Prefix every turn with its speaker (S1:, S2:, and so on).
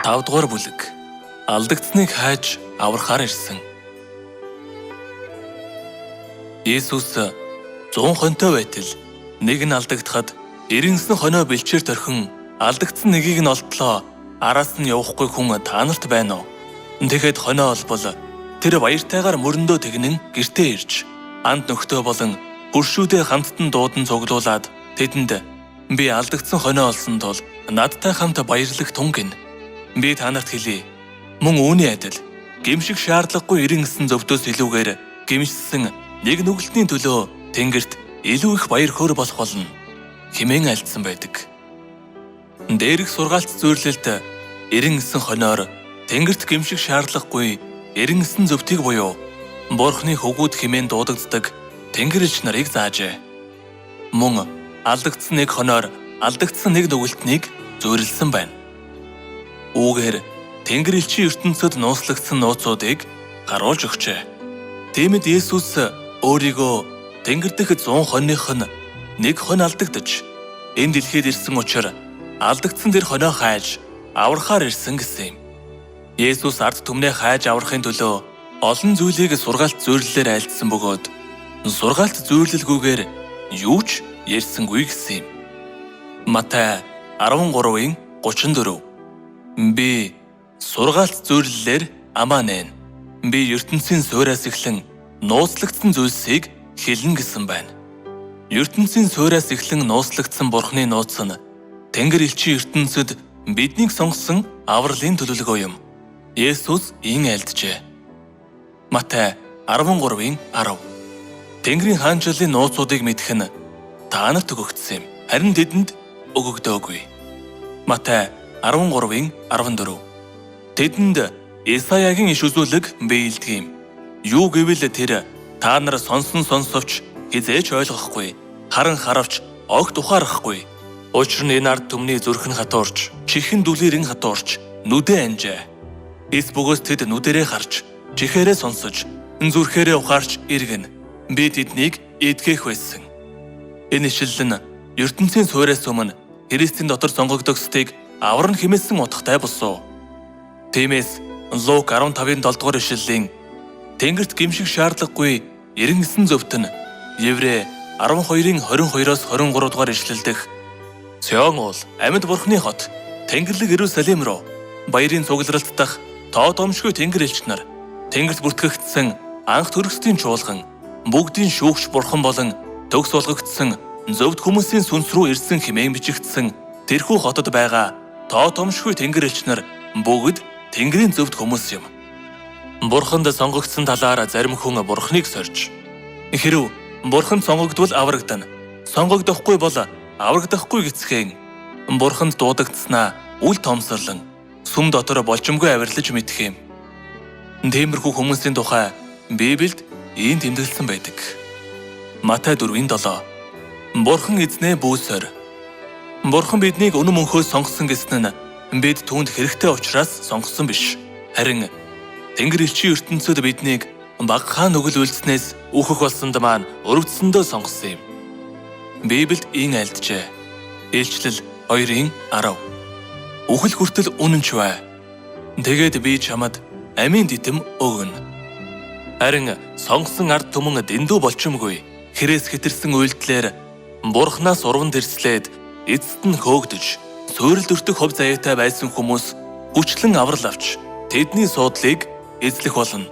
S1: 5 дугаар бүлэг. Алдагдсныг хайж аврахаар ирсэн. Есүс 100 хонтой байтал нэг нь алдагдахад 99 хонио бэлчээр торхин алдагдсан нэгийг нь олдлоо. Араас нь явахгүй хүн та нарт байна уу? Тэгэхэд хонио олбол тэр баяртайгаар мөрөндөө тэгнэн гэртээ ирж анд нөхдөө болон хуршүүдээ хамттан дуудан цуглуулад тэдэнд би алдагдсан хонио олсон тул надтай хамт баярлах тунг гин. Би та нарт хэлье. Мөн үүний адил гэмших шаардлагагүй 99 зөвдөөс илүүгээр гэмшсэн нэг нүгэлтний төлөө тэнгэрт илүү их баяр хөөр болох болно хэмээн альдсан байдаг. Дээрх сургаалт зөвлөлд 99 хониор тэнгэрт гэмших шаардлагагүй 99 зөвтгийг буюу Бурхны хөгүүд хэмээн дуудагддаг тэнгэрч нарыг заажээ. Мөн алдагдсан нэг хониор алдагдсан нэг нүгэлтнийг зөөрлсөн байна. Үүгээр Тэнгэр элчийн ертөнцид нууцлагдсан нууцуудыг харуулж өгчээ. Тиймд Есүс өөрийгөө Тэнгэр дэх 100 хоных нь нэг хон алдагдаж энэ дэлхийд ирсэн учраас алдагдсан тэр хонио хайж аврахаар ирсэн гэсэн юм. Есүс ард түмнээ хайж аврахын төлөө олон зүйлийг сургаалт зөвлөлөөр айлдсан бөгөөд сургаалт зөвлөлгүйгээр юу ч ярьсангүй гэсэн юм. Матай 13-ын 34. Би сургаалт зөвлөлөөр амаанэн. Би ертөнцийн суураас эхлэн нууцлагдсан зүйлсийг хэлнэ гэсэн байна. ертөнцийн суураас эхлэн нууцлагдсан Бурхны нууц нь Тэнгэр элчийн ертөнцид биднийг сонгосон авралын төлөвлөгөө юм. Есүс ийн айлджээ. Матай 13-ын 10. Тэнгэрийн хаанчлалын нууцуудыг мэдэх нь та нарт өгөгдсөн юм. Харин тэдэнд өгөгдөөгүй. Матай 13-ын 14. Тэдэнд Исаягийн иш үзүүлэг биелдэг юм. Юу гэвэл тэр та нар сонсовч хизээч ойлгохгүй, харан харавч огт ухаарахгүй. Учир нь энэ ард түмний зүрх нь хатуурч, чихэн дүлэрэн хатуурч, нүдэ анжээ. Эс бөгөөс тэд нүдэрээ харж, чихээрээ сонсож, зүрхээрээ ухаарч иргэн. Би тэднийг эдгэх байсан. Энэ ишлэл нь ертөнцийн суураас өмнө Христийн дотор сонгогдогсдыг авран хэмээсэн утгатай болсон. Тиймээс Лук 15-ын 7 дугаар ишлэлийн Тэнгэрт гэмших шаардлагагүй 99 зөвт нь Еврей 12-ын 22-оос 23 дугаар ишлэлдэх Сион уул амьд Бурхны хот Тэнгэрлэг Иерусалим руу баярын цугларалт дах тоо домшгүй Тэнгэр элч нар Тэнгэрт бүртгэгдсэн анх төрөсдийн чуулган бүгдийн шүүгч Бурхан болон төгс болгогдсон зөвд хүмүүсийн сүнс рүү ирсэн хэмээн бичигдсэн тэрхүү хотод байгаа тоо домшгүй Тэнгэр элч нар бүгд Тэнгэрийн зөвд хүмүүс юм. Бурханд сонгогдсон талаар зарим хүн Бурхныг сорж хэрв Бурханд сонгогдвол аврагдана, сонгогдохгүй бол аврагдахгүй гэцхэн Бурханд дуудагдсанаа үл томсорлон сүм дотор болжимгүй авирлаж мэдэх юм. Тиймэрхүү хүмүүсийн тухай Библиэд ийм тэмдэглэсэн байдаг. Матай 4-ийн 7. Бурхан эзнээ бүүсээр. Бурхан биднийг үнэн мөнхөөс сонгосон гэсэн нь бид түүнд хэрэгтэй учраас сонгосон биш. Харин Тэнгэр элчийн ертөнцид биднийг багахан нүгэл үйлснээс үхэх болсонд маань өрөвдсөндөө сонгосон юм. Библиэд ийн айлджээ. Илчлэл 2-ын 10. Үхэл хүртэл үнэнч бай. Тэгээд би чамд амийн дитэм өгнө. Харин сонгосон ард түмэн дэндүү болчимгүй хэрээс хэтэрсэн үйлдэлээр Бурханаас урван тэрслээд эцэст нь хөөгдөж суурилд өртөх хов заяатай байсан хүмүүс хүчлэн аврал авч тэдний суудлыг эзлэх болно.